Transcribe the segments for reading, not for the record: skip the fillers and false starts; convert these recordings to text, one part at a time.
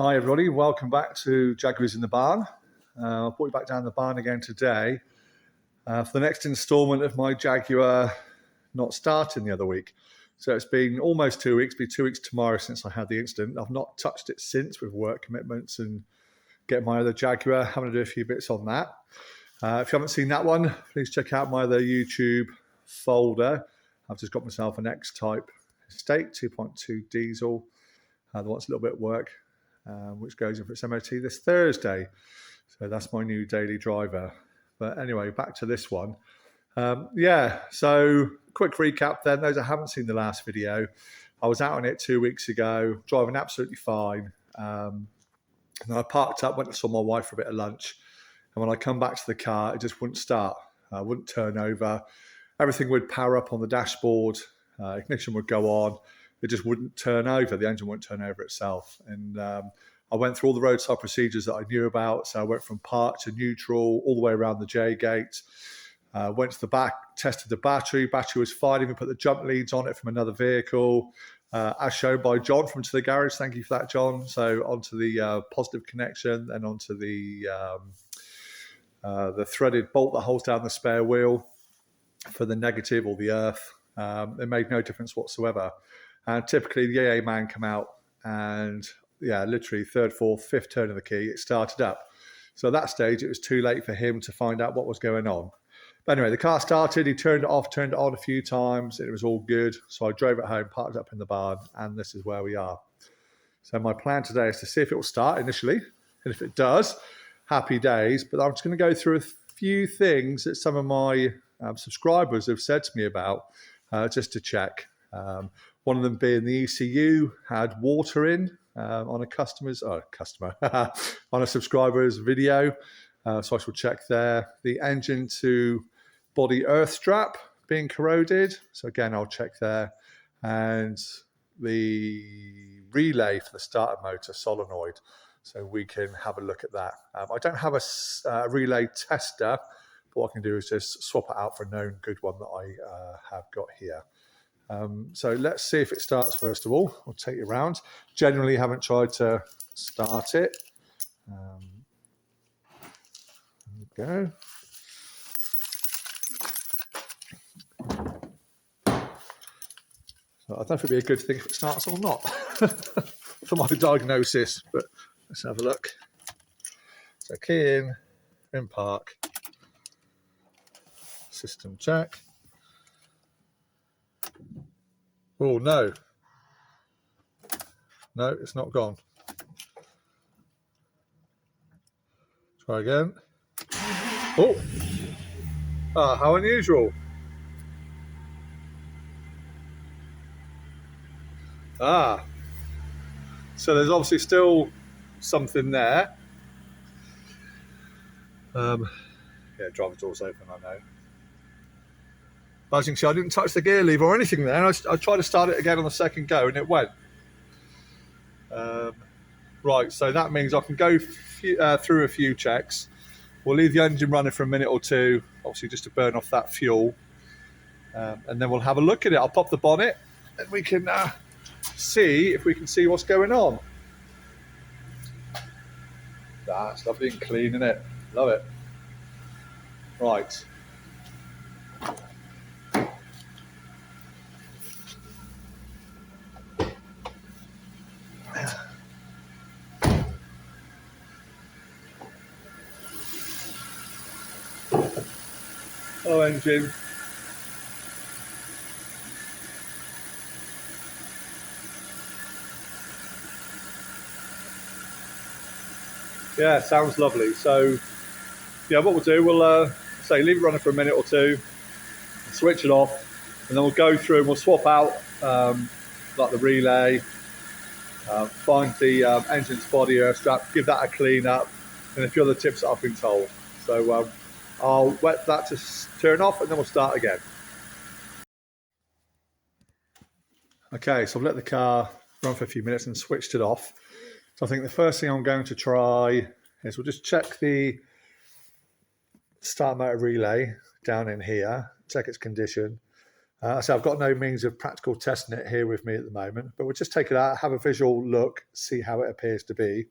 Hi everybody, welcome back to Jaguars in the Barn. I'll put you back down the barn again today for the next instalment of my Jaguar not starting the other week. So it's been almost 2 weeks, it'll be 2 weeks tomorrow since I had the incident. I've not touched it since with work commitments and getting my other Jaguar. I'm going to do a few bits on that. If you haven't seen that one, please check out my other YouTube folder. I've just got myself an X-Type estate, 2.2 diesel. The one's a little bit of work. Which goes in for its MOT this Thursday. So that's my new daily driver. But anyway, back to this one. So quick recap then, those that haven't seen the last video. I was out on it 2 weeks ago, driving absolutely fine. And I parked up, went and saw my wife for a bit of lunch. And when I come back to the car, it just wouldn't start. Wouldn't turn over. Everything would power up on the dashboard. Ignition would go on. It just wouldn't turn over. The engine wouldn't turn over itself. And I went through all the roadside procedures that I knew about. So I went from park to neutral, all the way around the J gate. Went to the back, tested the battery. Battery was fine. Even put the jump leads on it from another vehicle, as shown by John from To The Garage. Thank you for that, John. So onto the positive connection, then onto the threaded bolt that holds down the spare wheel for the negative or the earth. It made no difference whatsoever. And typically the AA man come out and literally third, fourth, fifth turn of the key, it started up. So at that stage, it was too late for him to find out what was going on. But anyway, the car started, he turned it off, turned it on a few times, and it was all good. So I drove it home, parked up in the barn, and this is where we are. So my plan today is to see if it will start initially. And if it does, happy days. But I'm just going to go through a few things that some of my subscribers have said to me about just to check. One of them being the ECU had water in on a subscriber's video. So I shall check there. The engine to body earth strap being corroded. So again, I'll check there. And the relay for the starter motor solenoid. So we can have a look at that. I don't have a relay tester. But what I can do is just swap it out for a known good one that I have got here. So let's see if it starts first of all. I'll take you around. Generally haven't tried to start it. There we go. So I don't know if it'd be a good thing if it starts or not for my diagnosis, but let's have a look. So key in park, system check. Oh, no. No, it's not gone. Try again. Oh! Ah, how unusual. Ah. So there's obviously still something there. Driver door's open, I know. As you can see, I didn't touch the gear lever or anything there. I tried to start it again on the second go and it went. Right, so that means I can go through a few checks. We'll leave the engine running for a minute or two, obviously just to burn off that fuel. And then we'll have a look at it. I'll pop the bonnet and we can see if we can see what's going on. That's lovely and clean, isn't it? Love it. Right. Hello, engine. Yeah, sounds lovely. So, what we'll do, we'll leave it running for a minute or two, switch it off, and then we'll go through and we'll swap out like the relay, find the engine's body earth strap, give that a clean up, and a few other tips that I've been told. So I'll wait for that to turn off and then we'll start again. Okay, so I've let the car run for a few minutes and switched it off. So I think the first thing I'm going to try is we'll just check the start motor relay down in here, check its condition. So I've got no means of practical testing it here with me at the moment, but we'll just take it out, have a visual look, see how it appears to be,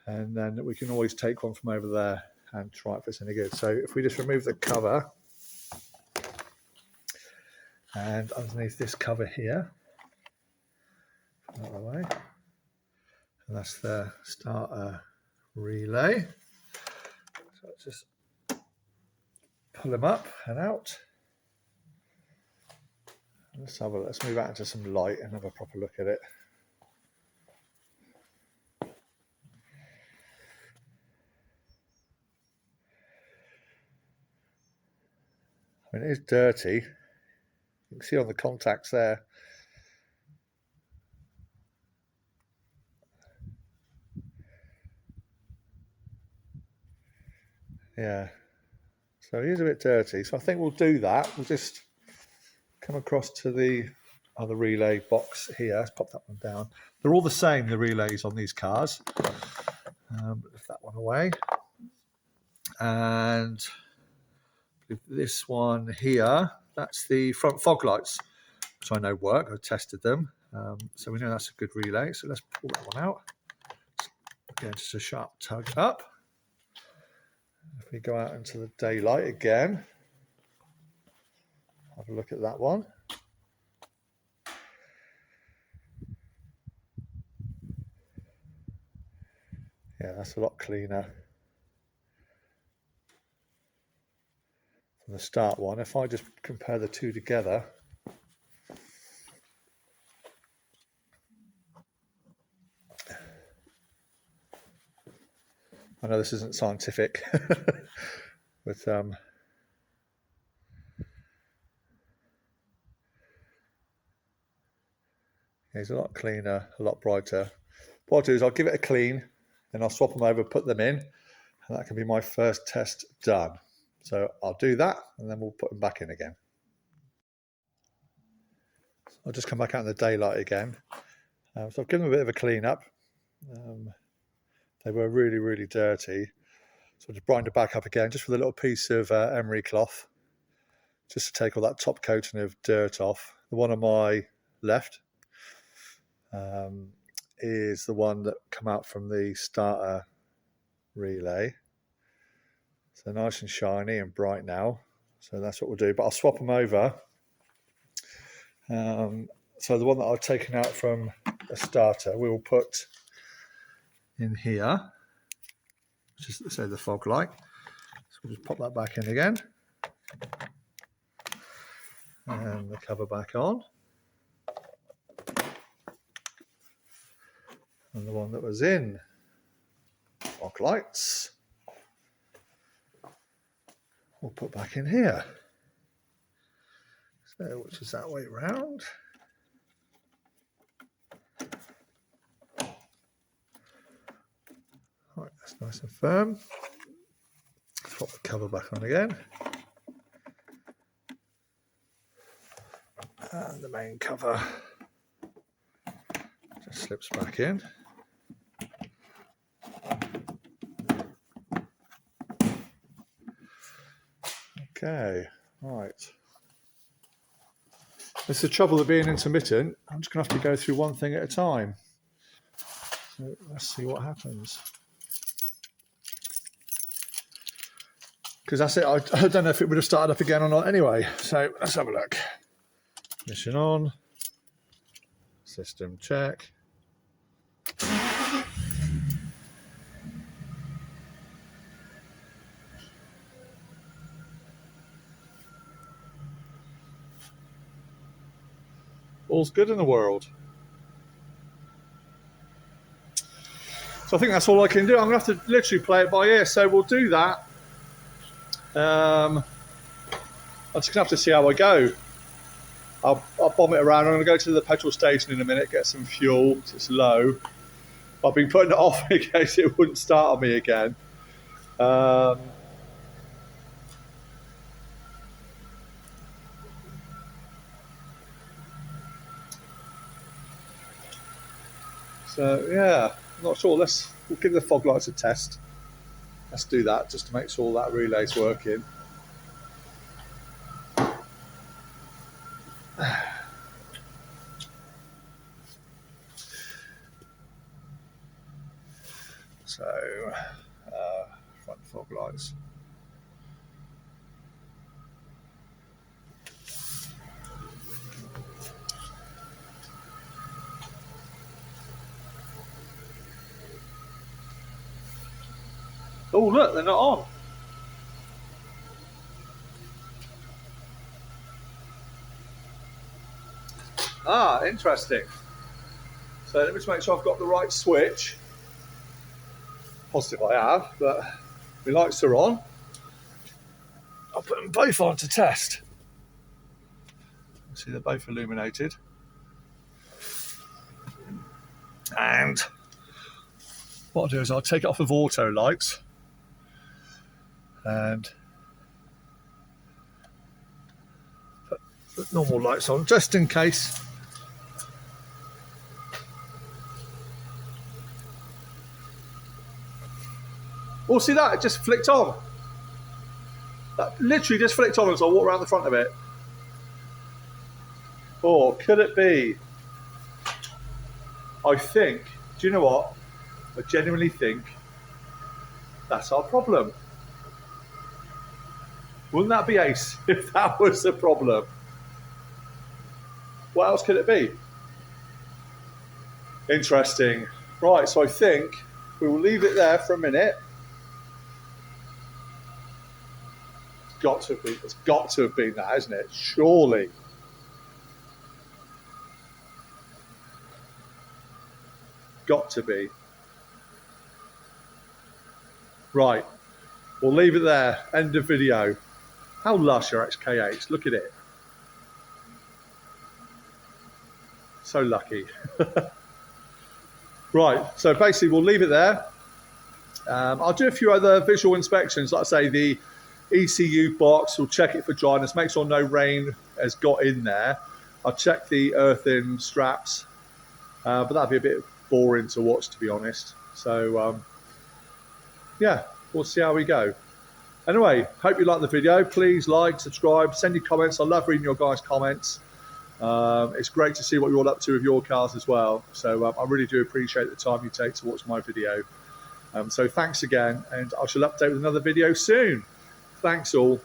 and then we can always take one from over there and try if it's any good. So if we just remove the cover, and underneath this cover here, out of the way, and that's the starter relay. So let's just pull them up and out. Let's move out into some light and have a proper look at it. I mean, it is dirty. You can see on the contacts there. Yeah. So it is a bit dirty. So I think we'll do that. We'll just come across to the other relay box here. Let's pop that one down. They're all the same, the relays on these cars. Lift that one away. And this one here, that's the front fog lights, which I know work. I've tested them. So we know that's a good relay. So let's pull that one out. Again, just a sharp tug up. If we go out into the daylight again, have a look at that one. Yeah, that's a lot cleaner than the start one. If I just compare the two together, I know this isn't scientific, but it's a lot cleaner, a lot brighter. What I'll do is I'll give it a clean, and I'll swap them over, put them in, and that can be my first test done. So I'll do that, and then we'll put them back in again. I'll just come back out in the daylight again. So I've given them a bit of a clean up. They were really, really dirty. So I'll just brighten it back up again, just with a little piece of emery cloth, just to take all that top coating of dirt off. The one on my left is the one that come out from the starter relay. So nice and shiny and bright now. So that's what we'll do, but I'll swap them over. So the one that I've taken out from the starter, we will put in here, just say the fog light. So we'll just pop that back in again. And the cover back on. And the one that was in fog lights, we'll put back in here. So, which is that way round. Right, that's nice and firm. Pop the cover back on again. And the main cover just slips back in. Okay, right. It's the trouble of being intermittent. I'm just going to have to go through one thing at a time. So let's see what happens. Because that's it. I don't know if it would have started up again or not anyway. So let's have a look. Mission on. System check. All's good in the world. So I think that's all I can do. I'm going to have to literally play it by ear. So we'll do that. I'm just going to have to see how I go. I'll bomb it around. I'm going to go to the petrol station in a minute, get some fuel. It's low. I've been putting it off in case it wouldn't start on me again. So yeah, I'm not sure. We'll give the fog lights a test. Let's do that just to make sure that relay's working. So, front fog lights. Oh look, they're not on. Ah, interesting. So let me just make sure I've got the right switch. Positive I have, but the lights are on. I'll put them both on to test. See, they're both illuminated. And what I'll do is I'll take it off of auto lights and put the normal lights on just in case. Oh, see that? It just flicked on. That literally just flicked on as I walk around the front of it. Or could it be? I think, do you know what? I genuinely think that's our problem. Wouldn't that be ace if that was the problem? What else could it be? Interesting. Right, so I think we will leave it there for a minute. It's got to have been that, hasn't it? Surely. Got to be. Right. We'll leave it there. End of video. How lush are XK8s? Look at it. So lucky. Right. So basically we'll leave it there. I'll do a few other visual inspections. Like I say, the ECU box, we'll check it for dryness, make sure no rain has got in there. I'll check the earth-in straps, but that'd be a bit boring to watch, to be honest. So yeah, we'll see how we go. Anyway, hope you liked the video. Please like, subscribe, send your comments. I love reading your guys' comments. It's great to see what you're all up to with your cars as well. So I really do appreciate the time you take to watch my video. So thanks again, and I shall update with another video soon. Thanks all.